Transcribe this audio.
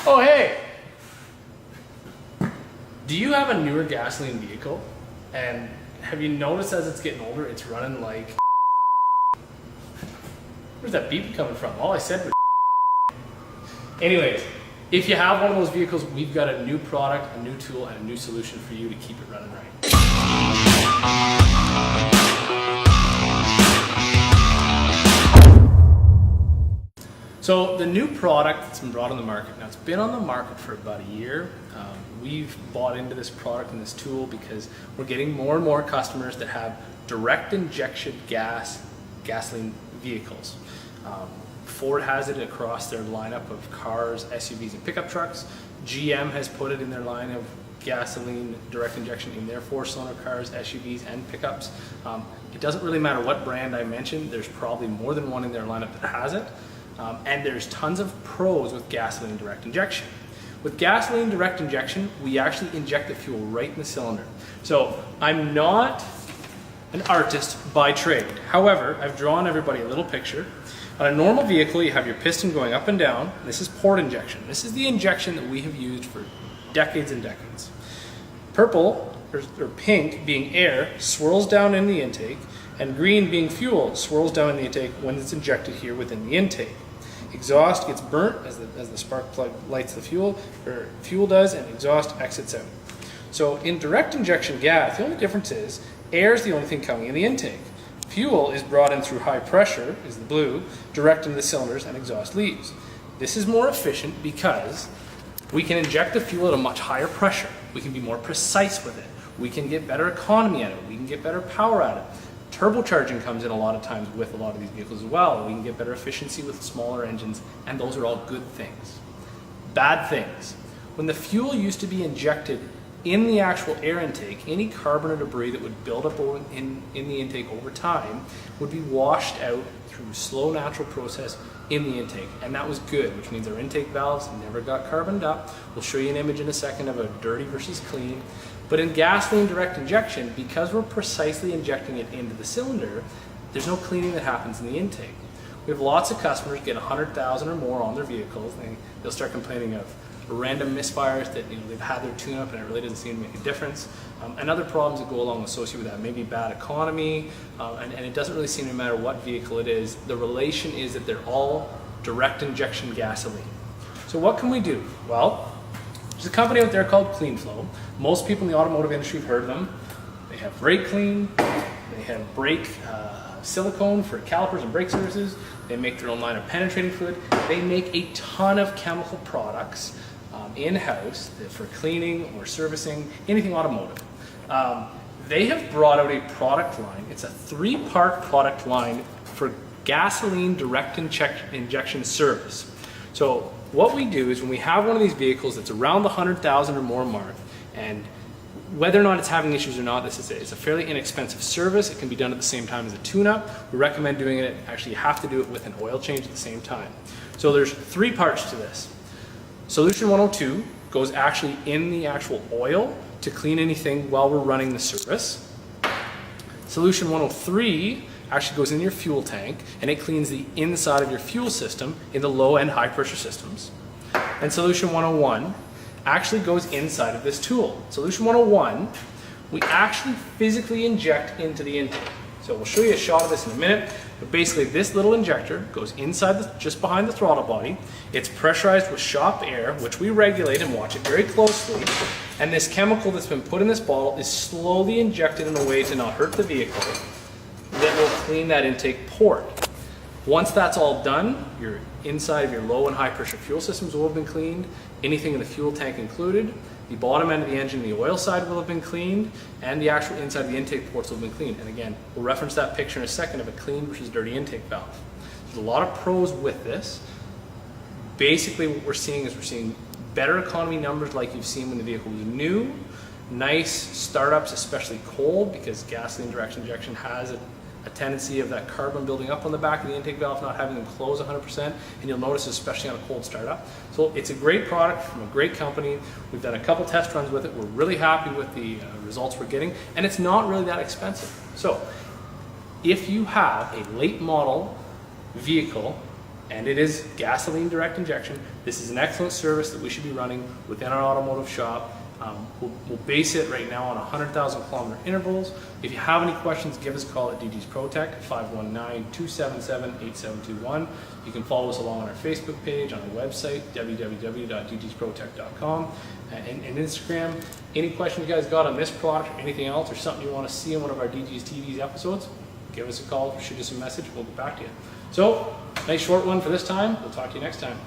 Oh, hey! Do you have a newer gasoline vehicle? And have you noticed as it's getting older, it's running like... Where's that beep coming from? All I said was... Anyways, if you have one of those vehicles, we've got a new product, a new tool, and a new solution for you to keep it running right. So the new product that's been brought on the market, now it's been on the market for about a year. We've bought into this product and this tool because we're getting more and more customers that have direct injection gasoline vehicles. Ford has it across their lineup of cars, SUVs, and pickup trucks. GM has put it in their line of gasoline direct injection in their 4-cylinder cars, SUVs, and pickups. It doesn't really matter what brand I mentioned, there's probably more than one in their lineup that has it. And there's tons of pros with gasoline direct injection. With gasoline direct injection, we actually inject the fuel right in the cylinder. So I'm not an artist by trade. However, I've drawn everybody a little picture. On a normal vehicle, you have your piston going up and down. This is port injection. This is the injection that we have used for decades and decades. Purple, or pink, being air, swirls down in the intake, and green, being fuel, swirls down in the intake when it's injected here within the intake. Exhaust gets burnt as the spark plug lights the fuel, or fuel does, and exhaust exits out. So in direct injection gas, the only difference is air is the only thing coming in the intake. Fuel is brought in through high pressure, is the blue, direct into the cylinders, and exhaust leaves. This is more efficient because we can inject the fuel at a much higher pressure. We can be more precise with it. We can get better economy out of it. We can get better power out of it. Turbocharging comes in a lot of times with a lot of these vehicles as well. We can get better efficiency with smaller engines, and those are all good things. Bad things. When the fuel used to be injected in the actual air intake, any carbon or debris that would build up in the intake over time would be washed out through slow natural process in the intake, and that was good, which means our intake valves never got carboned up. We'll show you an image in a second of a dirty versus clean. But in gasoline direct injection, because we're precisely injecting it into the cylinder, there's no cleaning that happens in the intake. We have lots of customers get 100,000 or more on their vehicles, and they'll start complaining of random misfires that they've had their tune-up and it really doesn't seem to make a difference. And other problems that go along associated with that, maybe bad economy, and it doesn't really seem to matter what vehicle it is. The relation is that they're all direct injection gasoline. So what can we do? Well, there's a company out there called CleanFlow. Most people in the automotive industry have heard of them. They have brake clean, they have brake silicone for calipers and brake surfaces. They make their own line of penetrating fluid. They make a ton of chemical products in-house for cleaning or servicing, anything automotive. They have brought out a product line. It's a 3-part product line for gasoline direct injection service. So what we do is when we have one of these vehicles that's around the 100,000 or more mark, and whether or not it's having issues or not, it's a fairly inexpensive service. It can be done at the same time as a tune-up. We recommend doing it, actually you have to do it with an oil change at the same time. So there's 3 parts to this. Solution 102 goes actually in the actual oil to clean anything while we're running the service. Solution 103 actually goes in your fuel tank, and it cleans the inside of your fuel system in the low and high pressure systems. And solution 101 actually goes inside of this tool. Solution 101, we actually physically inject into the intake. So we'll show you a shot of this in a minute, but basically this little injector goes inside, just behind the throttle body. It's pressurized with shop air, which we regulate and watch it very closely. And this chemical that's been put in this bottle is slowly injected in a way to not hurt the vehicle that will clean that intake port. Once that's all done, your inside of your low and high pressure fuel systems will have been cleaned, anything in the fuel tank included, the bottom end of the engine, the oil side will have been cleaned, and the actual inside of the intake ports will have been cleaned. And again, we'll reference that picture in a second of a clean versus dirty intake valve. There's a lot of pros with this. Basically what we're seeing better economy numbers like you've seen when the vehicle was new, nice startups, especially cold, because gasoline direct injection has a tendency of that carbon building up on the back of the intake valve, not having them close 100%, and you'll notice especially on a cold startup. So it's a great product from a great company. We've done a couple test runs with it. We're really happy with the results we're getting, and it's not really that expensive. So if you have a late model vehicle and it is gasoline direct injection. This is an excellent service that we should be running within our automotive shop. We'll base it right now on 100,000 kilometer intervals. If you have any questions, give us a call at DG's ProTech at 519-277-8721. You can follow us along on our Facebook page, on our website, www.dgsprotech.com, and Instagram. Any question you guys got on this product or anything else, or something you want to see in one of our DG's TV's episodes, give us a call, shoot us a message, we'll get back to you. So, nice short one for this time. We'll talk to you next time.